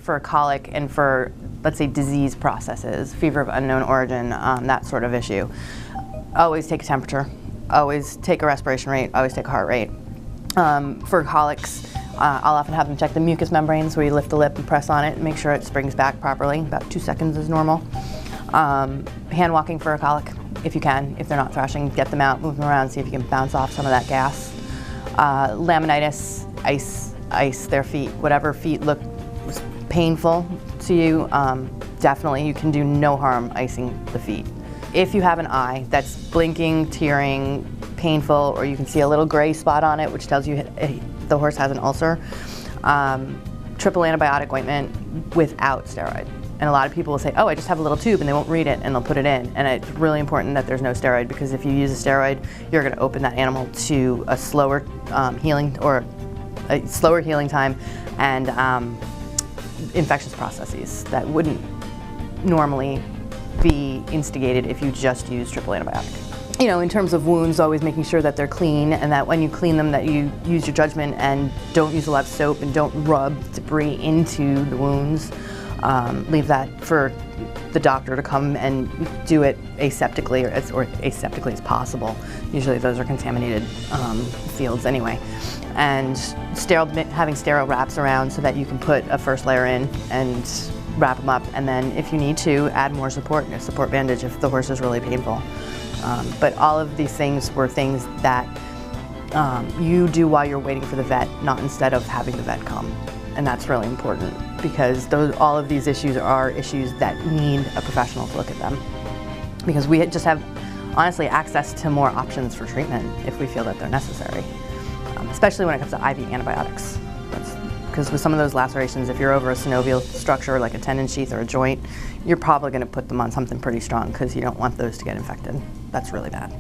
for colic and for, let's say, disease processes, fever of unknown origin, that sort of issue. Always take a temperature, always take a respiration rate, always take a heart rate. For colics, I'll often have them check the mucous membranes, where you lift the lip and press on it and make sure it springs back properly. About 2 seconds is normal. Hand walking for a colic, if you can. If they're not thrashing, get them out, move them around, see if you can bounce off some of that gas. Laminitis, ice their feet. Whatever feet look painful to you, definitely you can do no harm icing the feet. If you have an eye that's blinking, tearing, painful, or you can see a little gray spot on it, which tells you the horse has an ulcer, triple antibiotic ointment without steroid. And a lot of people will say, oh, I just have a little tube, and they won't read it, and they'll put it in. And it's really important that there's no steroid, because if you use a steroid, you're going to open that animal to a slower healing, or a slower healing time, and infectious processes that wouldn't normally be instigated if you just use triple antibiotic. You know, in terms of wounds, always making sure that they're clean, and that when you clean them, that you use your judgment and don't use a lot of soap and don't rub debris into the wounds. Leave that for the doctor to come and do it aseptically, or aseptically as possible. Usually those are contaminated fields anyway. And having sterile wraps around so that you can put a first layer in and wrap them up, and then if you need to, add more support, a support bandage if the horse is really painful. But all of these things were things that you do while you're waiting for the vet, not instead of having the vet come. And that's really important, because all of these issues are issues that need a professional to look at them. Because we just have, honestly, access to more options for treatment if we feel that they're necessary, especially when it comes to IV antibiotics. Because with some of those lacerations, if you're over a synovial structure like a tendon sheath or a joint, you're probably going to put them on something pretty strong, because you don't want those to get infected. That's really bad.